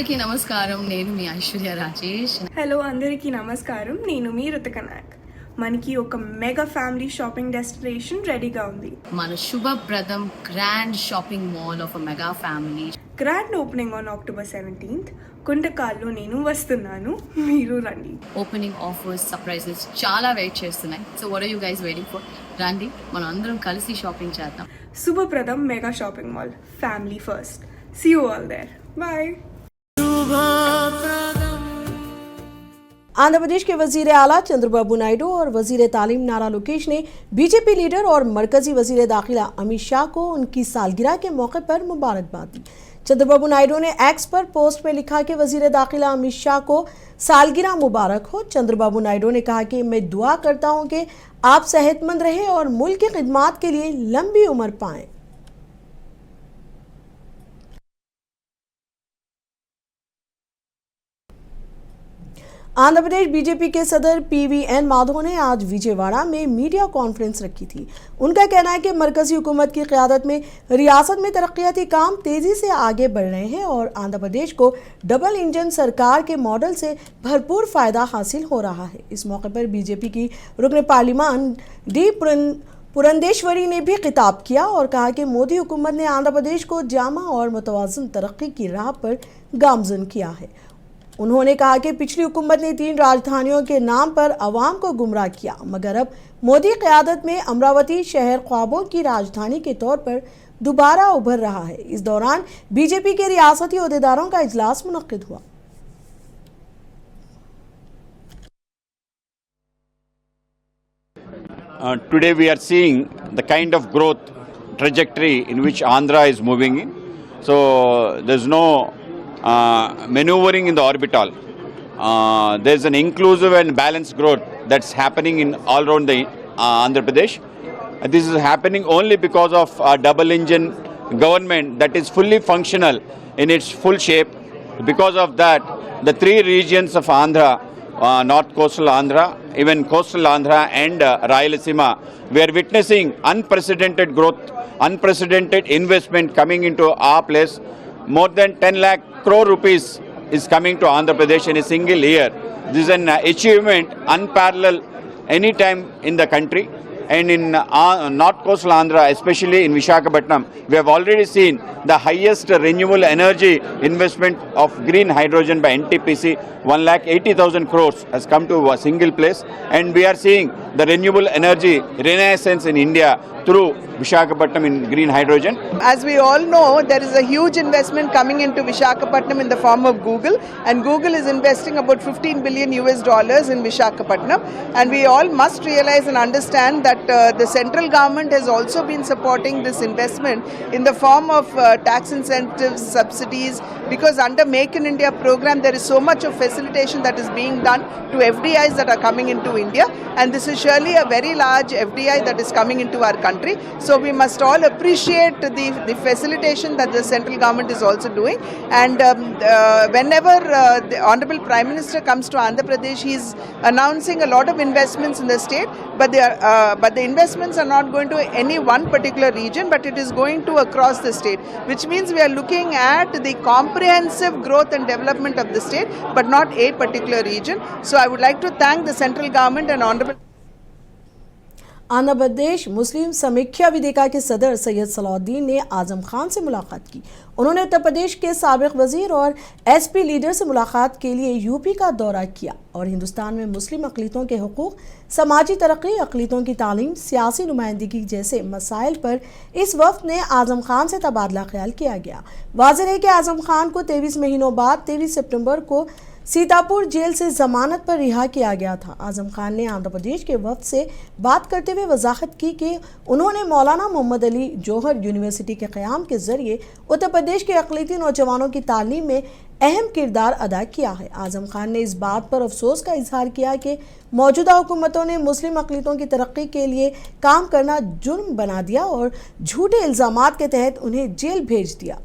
అందరికీ నమస్కారం. నేను మీ ఐశ్వర్య రాజేష్. హలో అందరికీ నమస్కారం. నేను మీ రుతిక నాయక్. మనకి ఒక మెగా ఫ్యామిలీ షాపింగ్ డెస్టినేషన్ రెడీగా ఉంది. మన Shubhapradam grand shopping mall of mega family. Grand opening on October 17th. కుంటకాల్లో నేను వస్తున్నాను, మీరు రండి. ఓపెనింగ్ ఆఫర్స్, సర్ప్రైజెస్ చాలా వెయిట్ చేస్తున్నాయి. So what are you guys waiting for? రండి, మనం అందరం కలిసి షాపింగ్ చేద్దాం. Shubhapradam mega shopping mall, family first. See you all there. Bye. Andhra Pradesh के वजीर आला चंद्रबाबू नायडू और वजीर तालीम नारा लोकेश ने बीजेपी लीडर और मरकजी वजीर दाखिला अमित शाह को उनकी सालगिरह के मौके पर मुबारकबाद दी। चंद्रबाबू नायडू ने एक्स पर पोस्ट में लिखा कि वजीर दाखिला अमित शाह को सालगिरह मुबारक हो। चंद्रबाबू नायडू ने कहा कि मैं दुआ करता हूं कि आप सेहतमंद रहें और मुल्क की खिदमत के लिए लंबी उम्र पाएं। आंध्र प्रदेश बीजेपी के सदर PVN माधव ने आज विजयवाड़ा में मीडिया कॉन्फ्रेंस रखी थी। उनका कहना है कि मरकजी हुकूमत की क़यादत में रियासत में तरक्याती काम तेज़ी से आगे बढ़ रहे हैं और आंध्र प्रदेश को डबल इंजन सरकार के मॉडल से भरपूर फ़ायदा हासिल हो रहा है। इस मौके पर बीजेपी की रुकन पार्लिमान डी पुरंदेश्वरी ने भी खिताब किया और कहा कि मोदी हुकूमत ने आंध्र प्रदेश को जामा और मुतवाज़िन तरक्की की राह पर गामज़न किया है। उन्होंने कहा कि पिछली हुकूमत ने 3 राजधानियों के नाम पर अवाम को गुमराह किया, मगर अब मोदी क़यादत में अमरावती शहर ख्वाबों की राजधानी के तौर पर दोबारा उभर रहा है। इस दौरान बीजेपी के रियासती ओहदेदारों का इजलास मुनक्किद हुआ। Today we are seeing the kind of growth trajectory in which Andhra is moving in. So there's no maneuvering in the orbital. There's an inclusive and balanced growth that's happening in all around the Andhra Pradesh. This is happening only because of a double engine government that is fully functional in its full shape. Because of that, the 3 regions of Andhra, North Coastal Andhra, even Coastal Andhra and Rayalaseema, we are witnessing unprecedented growth, unprecedented investment coming into our place. More than 10 lakh crore rupees is coming to Andhra Pradesh in a single year. This is an achievement unparalleled any time in the country. And in North Coastal Andhra, especially in Visakhapatnam, we have already seen the highest renewable energy investment of green hydrogen by NTPC. 1,80,000 crores has come to a single place. And we are seeing the renewable energy renaissance in India through Visakhapatnam in green hydrogen. As we all know, there is a huge investment coming into Visakhapatnam in the form of Google, and Google is investing about $15 billion in Visakhapatnam. And we all must realize and understand that the central government has also been supporting this investment in the form of tax incentives, subsidies, because under Make in India program there is so much of facilitation that is being done to FDIs that are coming into India, and this is surely a very large FDI that is coming into our country. So we must all appreciate the facilitation that the central government is also doing. And whenever the Honorable Prime Minister comes to Andhra Pradesh, he is announcing a lot of investments in the state, but the investments are not going to any one particular region, but it is going to across the state, which means we are looking at the comprehensive growth and development of the state, but not a particular region. So I would like to thank the central government and Honorable Andhra Pradesh मुस्लिम समीक्षा विदिका के सदर सैयद सलाउद्दीन ने आजम खान से मुलाकात की। उन्होंने उत्तर प्रदेश के साबिक वजीर और SP लीडर से मुलाकात के लिए यूपी का दौरा किया और हिंदुस्तान में मुस्लिम अक़लियतों के हुकूक़, समाजी तरक्की, अक़लियतों की तालीम, सियासी नुमाइंदगी जैसे मसाइल पर इस वफ़द ने आजम खान से तबादला ख्याल किया गया। वाज़ेह है कि आजम खान को 23 महीनों बाद 23 सितंबर को सीतापुर जेल से जमानत पर रिहा किया गया था। आजम खान ने आंध्र प्रदेश के वफ़द से बात करते हुए वजाहत की कि उन्होंने मौलाना मोहम्मद अली जौहर यूनिवर्सिटी के क़याम के ज़रिए उत्तर प्रदेश के अक़लियती नौजवानों की तालीम में अहम किरदार अदा किया है। आजम खान ने इस बात पर अफसोस का इजहार किया कि मौजूदा हुकूमतों ने मुस्लिम अक़लियतों की तरक्की के लिए काम करना जुर्म बना दिया और झूठे इल्ज़ामात के तहत उन्हें जेल भेज दिया।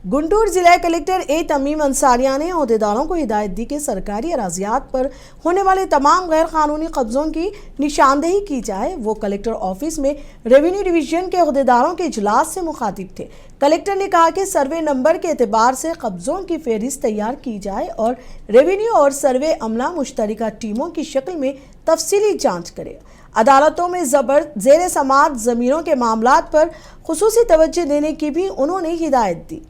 गुंटूर जिला कलेक्टर ए तमीम अंसारिया ने अहदेदारों को हिदायत दी कि सरकारी अराजियात पर होने वाले तमाम गैर कानूनी कब्जों की निशानदेही की जाए। वो कलेक्टर ऑफिस में रेवेन्यू डिवीजन के अहदेदारों के इजलास से मुखातिब थे। कलेक्टर ने कहा कि सर्वे नंबर के एतबार से कब्जों की फहरिस्त तैयार की जाए और रेवेन्यू और सर्वे अमला मुश्तरका टीमों की शक्ल में तफसीली जाँच करे। अदालतों में ज़ेर समाअत ज़मीनों के मामलात पर खुसूसी तवज्जो देने की भी उन्होंने हिदायत दी।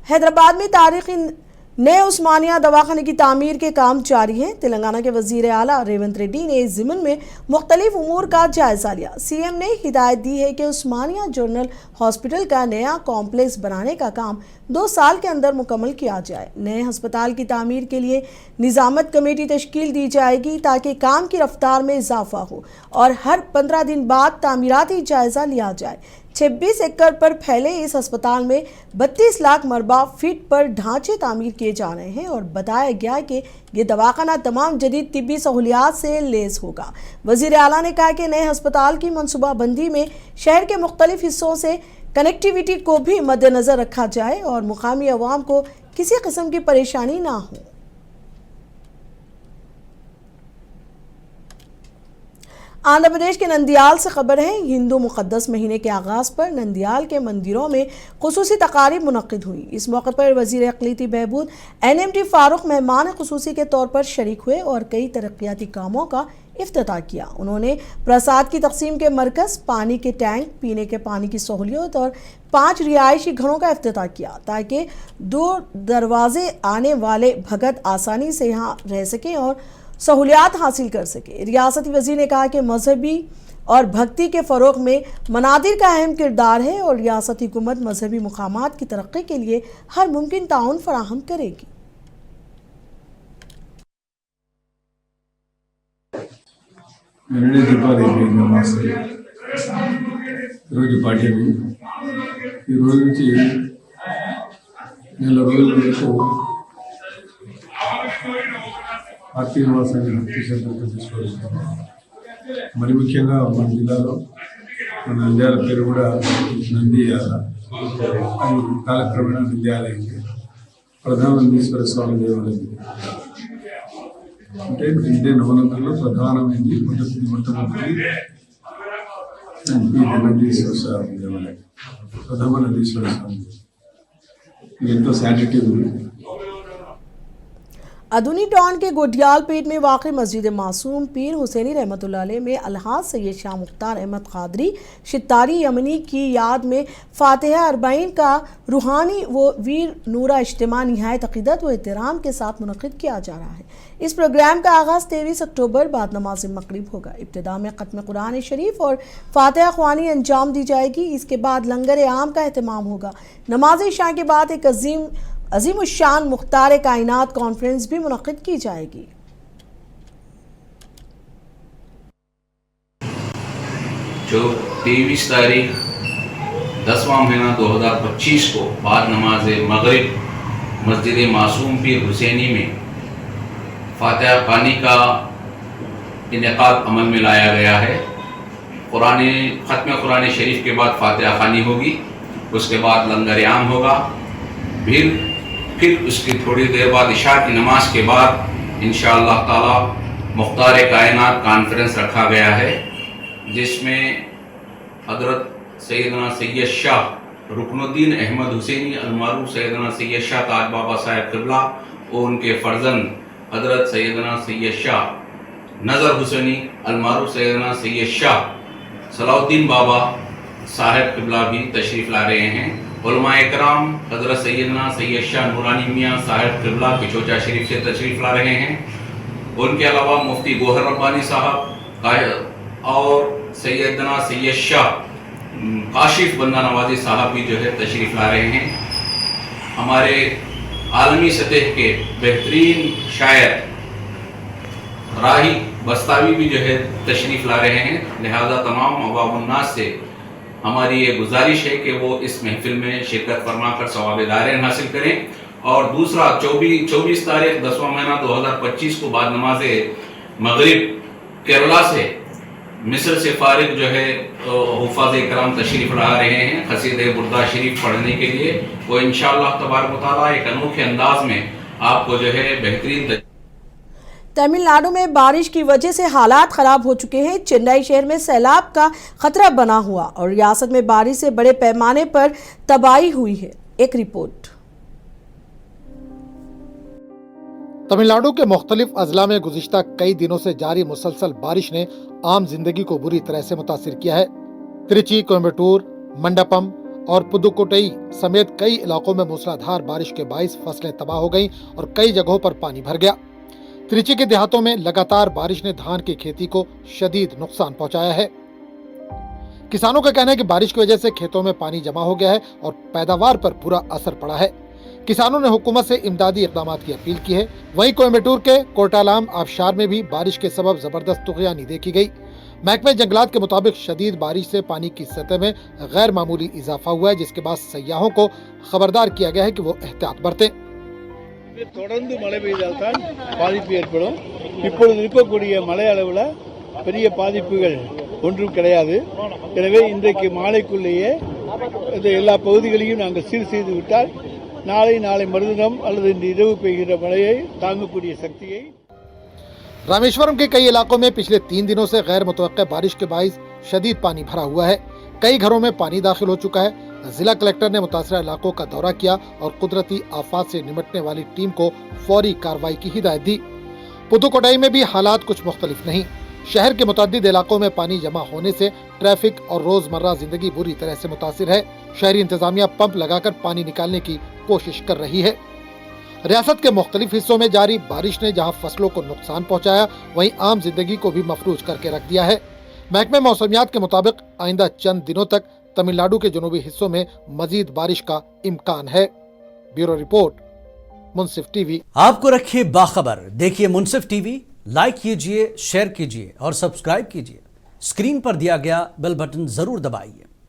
हैदराबाद में तारीखी नए उस्मानिया दवाखाने की तामीर के काम जारी है। तेलंगाना के वजीर आला रेवंत रेड्डी ने इस ज़िम्न में मुख्तलिफ उमूर का जायजा लिया। सीएम ने हिदायत दी है कि उस्मानिया जनरल हॉस्पिटल का नया कॉम्प्लेक्स बनाने का काम 2 साल के अंदर मुकम्मल किया जाए। नए अस्पताल की तामीर के लिए निज़ामत कमेटी तश्कील दी जाएगी ताकि काम की रफ्तार में इजाफा हो और हर 15 दिन बाद तामीराती जायजा लिया जाए। 26 एकड़ पर फैले इस अस्पताल में 32 लाख मरबा फीट पर ढांचे तामीर किए जा रहे हैं और बताया गया कि ये दवाखाना तमाम जदीद तिब्बी सहूलियात से लेस होगा। वज़ीर आला ने कहा कि नए अस्पताल की मनसूबाबंदी में शहर के मुख्तलिफ हिस्सों से कनेक्टिविटी को भी मद्देनज़र रखा जाए और मुकामी अवाम को किसी किस्म की परेशानी ना हो। आंध्र प्रदेश के नंदियाल से खबर है। हिंदू मुक़द्दस महीने के आगाज़ पर नंदियाल के मंदिरों में खुसूसी तकारीब मुनक़्क़िद हुई। इस मौके पर वज़ीर अक़लीती बहबूद NMT फ़ारूक मेहमान खुसूसी के तौर पर शरीक हुए और कई तरक्याती कामों का इफ्तिताह किया। उन्होंने प्रसाद की तकसीम के मरकज़, पानी के टैंक, पीने के पानी की सहूलियत और 5 रिहायशी घरों का इफ्तिताह किया ताकि दूर दरवाजे आने वाले भगत आसानी से यहाँ रह सकें और सहूलियात हासिल कर सके। रियासती वज़ीर ने कहा कि मजहबी और भक्ति के फ़रोग़ में मनादिर का अहम किरदार है और रियासती हुकूमत मजहबी मुकामात की तरक्की के लिए हर मुमकिन ताउन फराहम करेगी। ఆర్టీ నివాసాన్ని అత్యవసరంగా తీసుకోవాల్సింది. మరి ముఖ్యంగా మన జిల్లాలో మన నంద్యాల పేరు కూడా నందియాల, అది కాలక్రమేణా నంద్యాల అయింది. ప్రధానందీశ్వర స్వామి దేవాలయం అంటే ఇదే నవనందలో ప్రధానమైంది. మొట్టమొదటి నందీశ్వర స్వామి దేవాలయం, ప్రథమ నందీశ్వర స్వామి. ఎంతో శానిటీ ఉంది. अदुनी टाउन के गोडियाल पेट में वाक़ मस्जिद मासूम पीर हुसैनी रहमतुल्लाह अलैह में अलहाज सैयद शाह मुख्तार अहमद क़ादरी शितारी यमनी की याद में फ़ातिहा अरबाइन का रूहानी व वीर नूरा इज्तिमा निहायत अक़ीदत व एहतराम के साथ मुनक़्क़िद किया जा रहा है। इस प्रोग्राम का आगाज़ 23 अक्टूबर बाद नमाज मग़रिब होगा। इब्तिदा में ख़त्म कुरान शरीफ और फ़ातिहा ख़वानी अंजाम दी जाएगी। इसके बाद लंगर आम का अहतमाम होगा। नमाज इशा के बाद एक अज़ीमुश्शान मुख्तार कायनात कॉन्फ्रेंस भी मुनक़्क़िद की जाएगी। जो 23 तारीख 10वां महीना 2025 को बाद नमाज मग़रिब मस्जिद मासूम पीर हुसैनी में फ़ातिहा ख़वानी का इनेक़ाद अमल में लाया गया है। ख़त्म कुरान शरीफ के बाद फ़ातिहा ख़वानी होगी, उसके बाद लंगर आम होगा, फिर उसकी थोड़ी देर बाद इशा की नमाज के बाद इंशाअल्लाह ताला मुख्तार कायनात कॉन्फ्रेंस रखा गया है, जिसमें हज़रत सैयदना सैयद शाह रुकनुद्दीन अहमद हुसैनी अलमारूफ सैयदना सैयद शाह ताज बाबा साहब क़िबला और उनके फ़र्जंद हज़रत सैयदना सैयद शाह नज़र हुसैनी अलमारूफ सैयदना सैयद शाह सलाउद्दीन बाबा साहब क़िबला भी तशरीफ़ ला रहे हैं। उलमा इकराम हज़रत सैयदना सैयद शाह नूरानी मियाँ साहब क़िबला की चोचा शरीफ से तशरीफ़ ला रहे हैं। उनके अलावा मुफ्ती गोहर रब्बानी साहब और सैयदना सैयद शाह काशिफ बंदा नवाजी साहब भी जो है तशरीफ़ ला रहे हैं। हमारे आलमी सतह के बेहतरीन शायर राही बस्तावी भी जो है तशरीफ़ ला रहे हैं। लिहाजा तमाम अवामुन्नास से हमारी ये गुजारिश है कि वो इस महफिल में शिरकत फरमा कर सवाब दारेन हासिल करें। और दूसरा 24 तारीख 10वां महीना 2025 को बाद नमाज मग़रिब केरला से मिस्र से फारिग जो है हुफ़ाज़ इकराम तशरीफ़ ला रहे हैं क़सीद बुर्दा शरीफ पढ़ने के लिए। वो इंशाअल्लाह तबारक व तआला एक अनोखे अंदाज में आपको जो है बेहतरीन तमिलनाडु में बारिश की वजह से हालात खराब हो चुके हैं। चेन्नई शहर में सैलाब का खतरा बना हुआ और रियासत में बारिश से बड़े पैमाने पर तबाही हुई है। एक रिपोर्ट। तमिलनाडु के मुख्तलिफ अजला में गुज़िश्ता कई दिनों से जारी मुसलसल बारिश ने आम जिंदगी को बुरी तरह से मुतासिर किया है। त्रिची, कोयम्बटूर, मंडपम और पुदुकोट्टई समेत कई इलाकों में मूसलाधार बारिश के बाइस फसलें तबाह हो गईं और कई जगहों पर पानी भर गया। त्रिची के देहातों में लगातार बारिश ने धान की खेती को शदीद नुकसान पहुंचाया है। किसानों का कहना है कि बारिश की वजह से खेतों में पानी जमा हो गया है और पैदावार पर बुरा असर पड़ा है। किसानों ने हुकूमत से इमदादी इक़दाम की अपील की है। वहीं कोयम्बटूर के कोटालाम आबशार में भी बारिश के सबब जबरदस्त तुग़यानी देखी गई। महकमे जंगलात के मुताबिक शदीद बारिश से पानी की सतह में गैर मामूली इजाफा हुआ है, जिसके बाद सयाहों को खबरदार किया गया है कि वो एहतियात बरतें। தொடர்ந்து மழை பெய்தால் தான் பாதிப்பு ஏற்படும். இப்பொழுது இருக்கக்கூடிய மழை அளவில் பெரிய பாதிப்புகள் ஒன்றும் கிடையாது. எனவே இன்றைக்கு மாலைக்குள்ளேயே இந்த எல்லா பகுதிகளையும் நாங்கள் சீர் செய்து விட்டால் நாளை மறுதினம் அல்லது இந்த இரவு பெய்கிற மழையை தாங்கக்கூடிய சக்தியை रामेश्वरम के कई इलाकों में पिछले 3 दिनों से गैर मुतवक्के बारिश के बाइस शदीद पानी भरा हुआ है। कई घरों में पानी दाखिल हो चुका है। जिला कलेक्टर ने मुतासरा इलाकों का दौरा किया और कुदरती आफात से निपटने वाली टीम को फौरी कार्रवाई की हिदायत दी। पुदुकोट्टई में भी हालात कुछ मुख्तलिफ नहीं। शहर के मुतअद्दिद इलाकों में पानी जमा होने से ट्रैफिक और रोजमर्रा जिंदगी बुरी तरह से मुतासिर है। शहरी इंतजामिया पंप लगाकर पानी निकालने की कोशिश कर रही है। रियासत के मुख्तलिफ हिस्सों में जारी बारिश ने जहां फसलों को नुकसान पहुंचाया, वहीं आम जिंदगी को भी मफलूज करके रख दिया है। महकमे मौसमियात के मुताबिक आइंदा चंद दिनों तक तमिलनाडु के जनूबी हिस्सों में मजीद बारिश का इम्कान है। ब्यूरो रिपोर्ट, मुंसिफ टीवी। आपको रखिए बाखबर, देखिए मुंसिफ टीवी, लाइक कीजिए, शेयर कीजिए और सब्सक्राइब कीजिए। स्क्रीन पर दिया गया बेल बटन जरूर दबाइए।